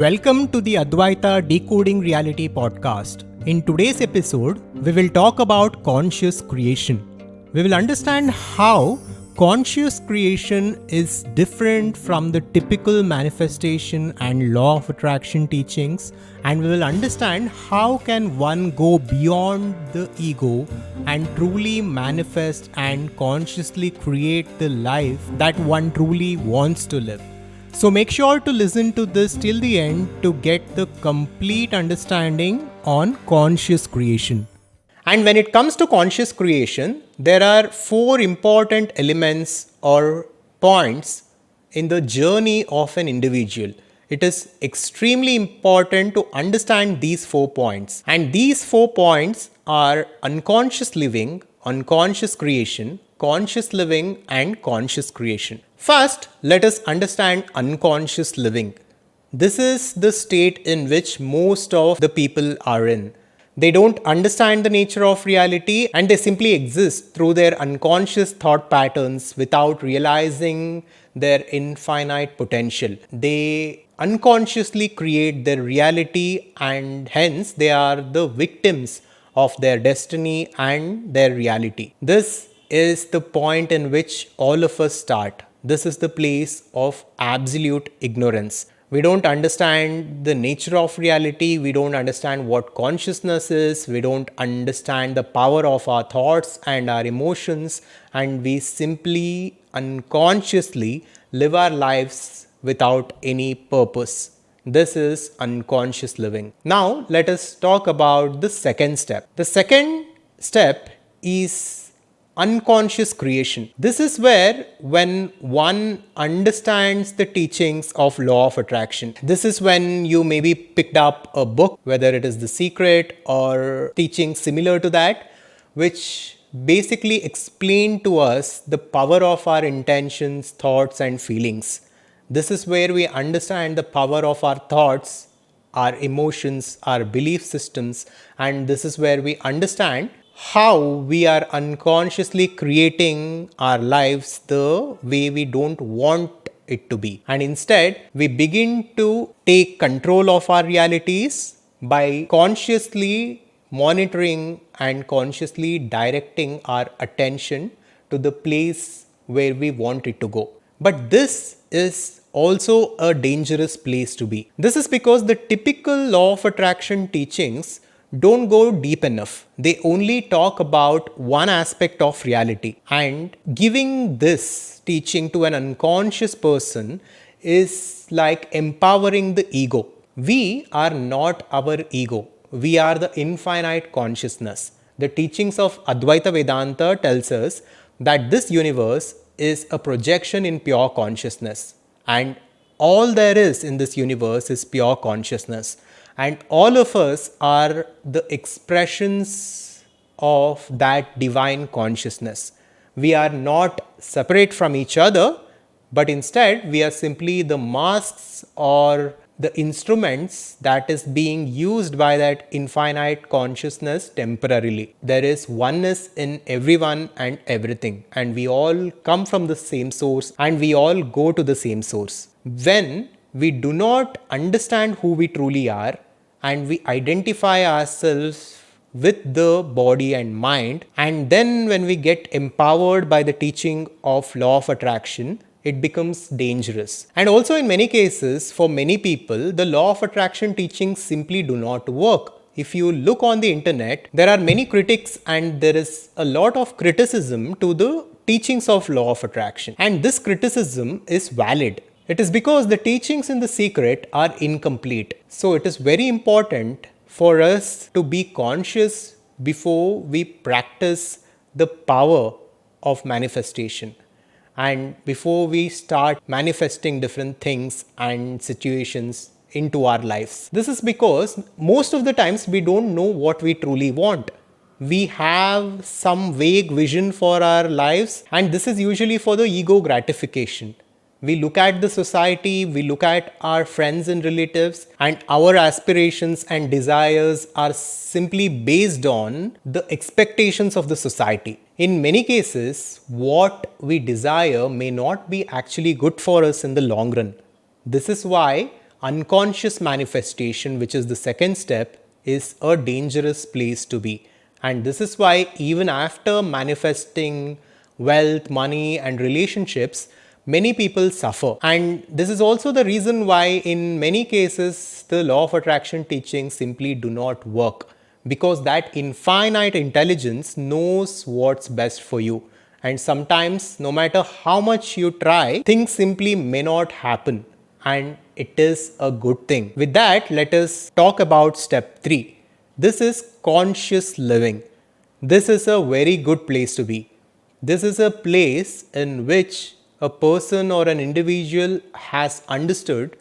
Welcome to the Adhvaitha Decoding Reality podcast. In today's episode, we will talk about conscious creation. We will understand how conscious creation is different from the typical manifestation and law of attraction teachings, and we will understand how can one go beyond the ego and truly manifest and consciously create the life that one truly wants to live. So make sure to listen to this till the end to get the complete understanding on conscious creation. And when it comes to conscious creation, there are four important elements or points in the journey of an individual. It is extremely important to understand these 4 points. And these 4 points are unconscious living, unconscious creation, conscious living, and conscious creation. First, let us understand unconscious living. This is the state in which most of the people are in. They don't understand the nature of reality and they simply exist through their unconscious thought patterns without realizing their infinite potential. They unconsciously create their reality and hence they are the victims of their destiny and their reality. This is the point in which all of us start. This is the place of absolute ignorance. We don't understand the nature of reality. We don't understand what consciousness is. We don't understand the power of our thoughts and our emotions. And we simply unconsciously live our lives without any purpose. This is unconscious living. Now, let us talk about the second step. The second step is unconscious creation. This is where when one understands the teachings of law of attraction. This is when you maybe picked up a book, whether it is The Secret or teachings similar to that, which basically explain to us the power of our intentions, thoughts and feelings. This is where we understand the power of our thoughts, our emotions, our belief systems, and this is where we understand how we are unconsciously creating our lives the way we don't want it to be. And instead, we begin to take control of our realities by consciously monitoring and consciously directing our attention to the place where we want it to go. But this is also a dangerous place to be. This is because the typical law of attraction teachings don't go deep enough. They only talk about one aspect of reality. And giving this teaching to an unconscious person is like empowering the ego. We are not our ego. We are the infinite consciousness. The teachings of Adhvaitha Vedanta tells us that this universe is a projection in pure consciousness. And all there is in this universe is pure consciousness. And all of us are the expressions of that divine consciousness. We are not separate from each other, but instead we are simply the masks or the instruments that is being used by that infinite consciousness temporarily. There is oneness in everyone and everything, and we all come from the same source and we all go to the same source. When we do not understand who we truly are and we identify ourselves with the body and mind, and then when we get empowered by the teaching of law of attraction, it becomes dangerous. And also in many cases, for many people, the law of attraction teachings simply do not work. If you look on the internet, there are many critics and there is a lot of criticism to the teachings of law of attraction. And this criticism is valid. It is because the teachings in The Secret are incomplete. So it is very important for us to be conscious before we practice the power of manifestation and before we start manifesting different things and situations into our lives. This is because most of the times we don't know what we truly want. We have some vague vision for our lives, and this is usually for the ego gratification. We look at the society, we look at our friends and relatives, and our aspirations and desires are simply based on the expectations of the society. In many cases, what we desire may not be actually good for us in the long run. This is why unconscious manifestation, which is the second step, is a dangerous place to be. And this is why, even after manifesting wealth, money, and relationships, many people suffer. And this is also the reason why, in many cases, the law of attraction teachings simply do not work, because that infinite intelligence knows what's best for you. And sometimes, no matter how much you try, things simply may not happen. And it is a good thing. With that, let us talk about step 3. This is conscious living. This is a very good place to be. This is a place in which a person or an individual has understood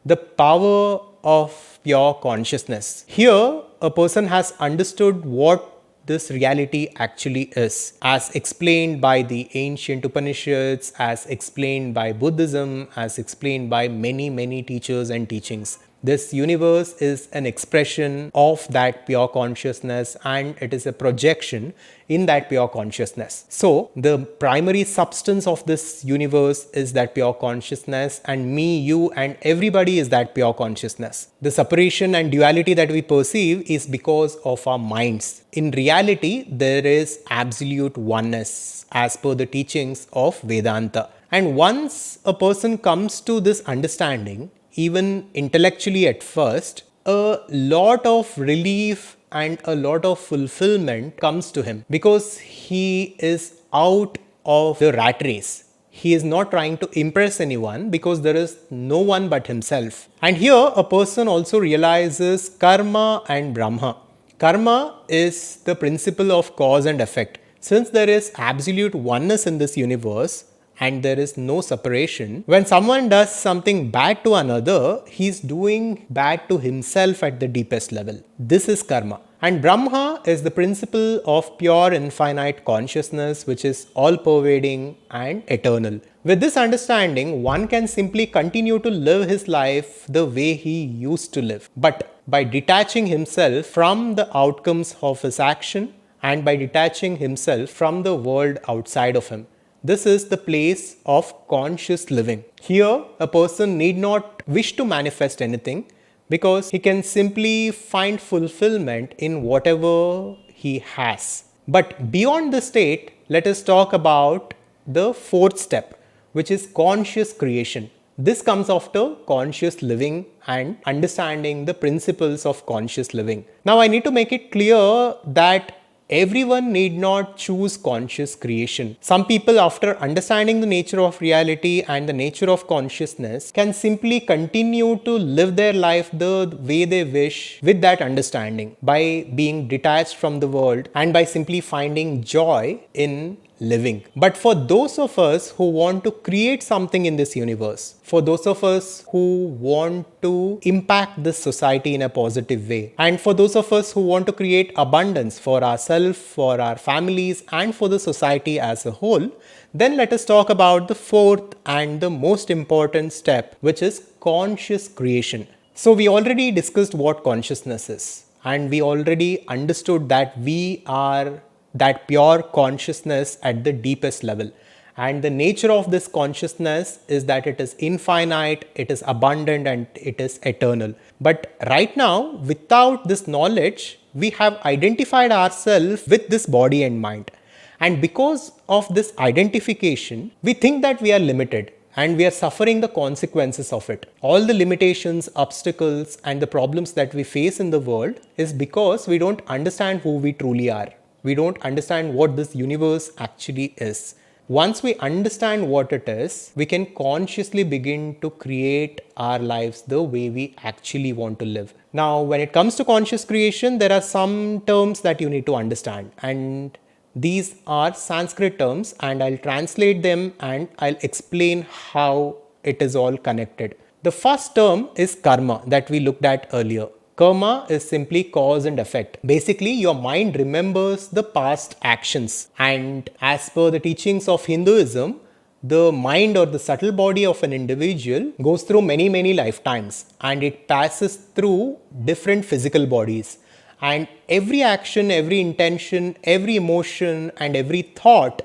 the power of pure consciousness. Here, a person has understood what this reality actually is, as explained by the ancient Upanishads, as explained by Buddhism, as explained by many teachers and teachings. This universe is an expression of that pure consciousness, and it is a projection in that pure consciousness. So, the primary substance of this universe is that pure consciousness, and me, you, and everybody is that pure consciousness. The separation and duality that we perceive is because of our minds. In reality, there is absolute oneness as per the teachings of Vedanta. And once a person comes to this understanding, even intellectually at first, a lot of relief and a lot of fulfillment comes to him, because he is out of the rat race. He is not trying to impress anyone, because there is no one but himself. And here a person also realizes karma and Brahma. Karma is the principle of cause and effect. Since there is absolute oneness in this universe, and there is no separation, when someone does something bad to another, he is doing bad to himself at the deepest level. This is karma. And Brahma is the principle of pure infinite consciousness, which is all pervading and eternal. With this understanding, one can simply continue to live his life the way he used to live. But by detaching himself from the outcomes of his action, and by detaching himself from the world outside of him. This is the place of conscious living. Here, a person need not wish to manifest anything, because he can simply find fulfillment in whatever he has. But beyond the state, let us talk about the fourth step, which is conscious creation. This comes after conscious living and understanding the principles of conscious living. Now, I need to make it clear that everyone need not choose conscious creation. Some people, after understanding the nature of reality and the nature of consciousness, can simply continue to live their life the way they wish with that understanding, by being detached from the world and by simply finding joy in living. But for those of us who want to create something in this universe, for those of us who want to impact this society in a positive way, and for those of us who want to create abundance for ourselves, for our families, and for the society as a whole, then let us talk about the fourth and the most important step, which is conscious creation. So we already discussed what consciousness is, and we already understood that we are that pure consciousness at the deepest level. And the nature of this consciousness is that it is infinite, it is abundant, and it is eternal. But right now, without this knowledge, we have identified ourselves with this body and mind. And because of this identification, we think that we are limited, and we are suffering the consequences of it. All the limitations, obstacles, and the problems that we face in the world is because we don't understand who we truly are. We don't understand what this universe actually is. Once we understand what it is, we can consciously begin to create our lives the way we actually want to live. Now, when it comes to conscious creation, there are some terms that you need to understand, and these are Sanskrit terms, and I'll translate them and I'll explain how it is all connected. The first term is karma, that we looked at earlier. Karma is simply cause and effect. Basically, your mind remembers the past actions. And as per the teachings of Hinduism, the mind or the subtle body of an individual goes through many lifetimes, and it passes through different physical bodies. And every action, every intention, every emotion, and every thought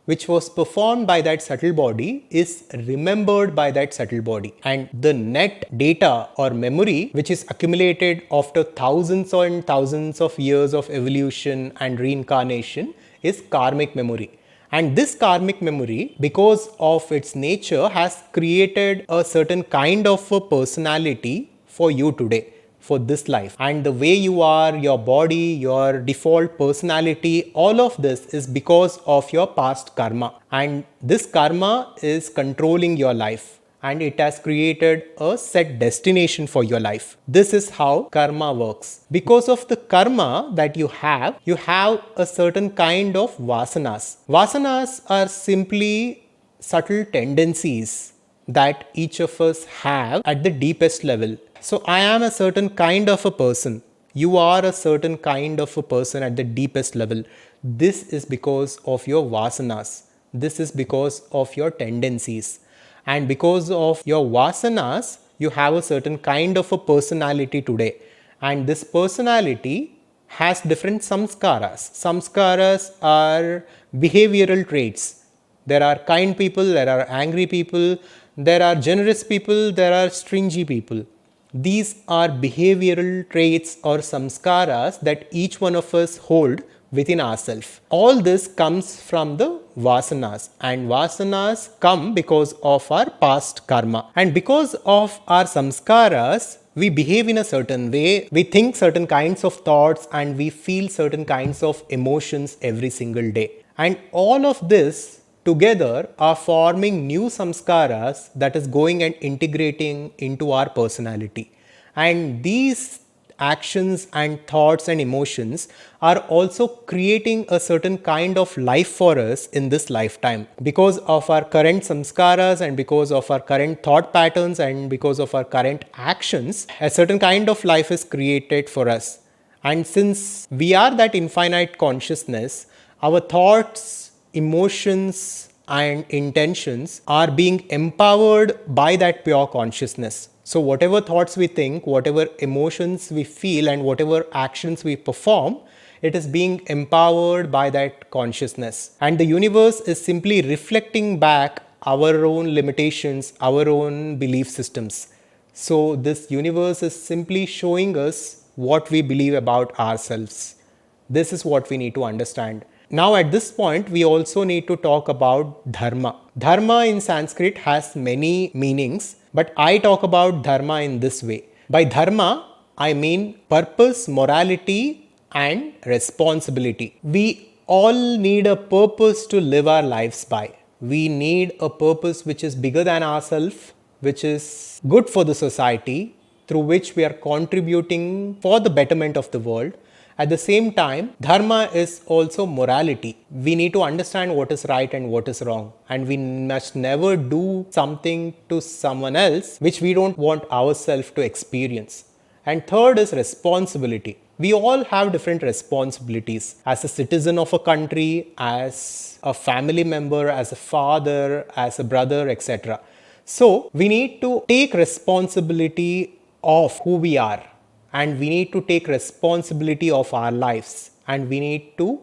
which was performed by that subtle body is remembered by that subtle body. And the net data or memory which is accumulated after thousands and thousands of years of evolution and reincarnation is karmic memory. And this karmic memory, because of its nature, has created a certain kind of a personality for you today, for this life. And the way you are, your body, your default personality, all of this is because of your past karma. And this karma is controlling your life, and it has created a set destination for your life. This is how karma works. Because of the karma that you have a certain kind of vasanas. Vasanas are simply subtle tendencies that each of us have at the deepest level. So I am a certain kind of a person. You are a certain kind of a person at the deepest level. This is because of your vasanas. This is because of your tendencies. And because of your vasanas, you have a certain kind of a personality today. And this personality has different samskaras. Samskaras are behavioral traits. There are kind people, there are angry people, there are generous people, there are stingy people. These are behavioral traits or samskaras that each one of us hold within ourselves. All this comes from the vasanas, and vasanas come because of our past karma. And because of our samskaras, we behave in a certain way, we think certain kinds of thoughts, and we feel certain kinds of emotions every single day. And all of this together are forming new samskaras that is going and integrating into our personality. And these actions and thoughts and emotions are also creating a certain kind of life for us in this lifetime. Because of our current samskaras and because of our current thought patterns and because of our current actions, a certain kind of life is created for us. And since we are that infinite consciousness, our thoughts, emotions, and intentions are being empowered by that pure consciousness. So, whatever thoughts we think, whatever emotions we feel, and whatever actions we perform, it is being empowered by that consciousness. And the universe is simply reflecting back our own limitations, our own belief systems. So, this universe is simply showing us what we believe about ourselves. This is what we need to understand. Now, at this point, we also need to talk about dharma. Dharma in Sanskrit has many meanings, but I talk about dharma in this way. By dharma, I mean purpose, morality, and responsibility. We all need a purpose to live our lives by. We need a purpose which is bigger than ourselves, which is good for the society, through which we are contributing for the betterment of the world. At the same time, dharma is also morality. We need to understand what is right and what is wrong. And we must never do something to someone else which we don't want ourselves to experience. And third is responsibility. We all have different responsibilities as a citizen of a country, as a family member, as a father, as a brother, etc. So we need to take responsibility of who we are, and we need to take responsibility of our lives, and we need to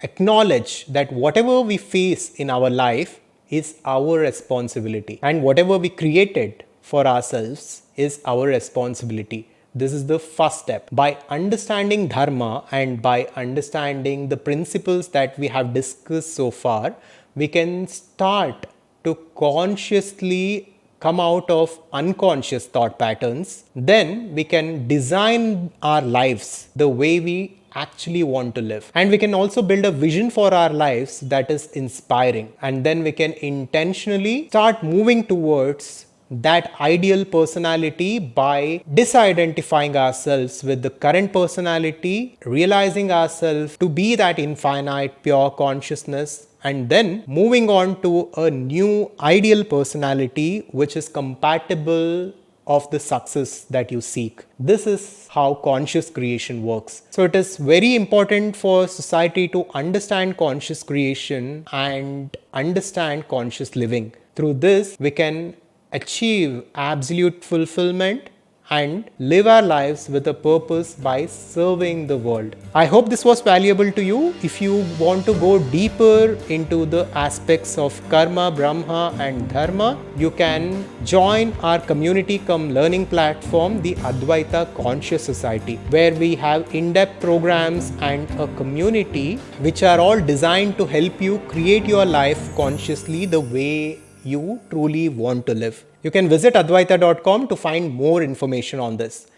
acknowledge that whatever we face in our life is our responsibility, and whatever we created for ourselves is our responsibility. This is the first step. By understanding dharma and by understanding the principles that we have discussed so far, we can start to consciously come out of unconscious thought patterns. Then we can design our lives the way we actually want to live. And we can also build a vision for our lives that is inspiring. And then we can intentionally start moving towards that ideal personality by disidentifying ourselves with the current personality, realizing ourselves to be that infinite pure consciousness, and then moving on to a new ideal personality which is compatible of the success that you seek. This is how conscious creation works. So it is very important for society to understand conscious creation and understand conscious living. Through this, we can achieve absolute fulfillment and live our lives with a purpose by serving the world. I hope this was valuable to you. If you want to go deeper into the aspects of karma, brahma and dharma, you can join our community cum learning platform, the Adhvaitha Conscious Society, where we have in-depth programs and a community which are all designed to help you create your life consciously the way you truly want to live. You can visit adhvaitha.com to find more information on this.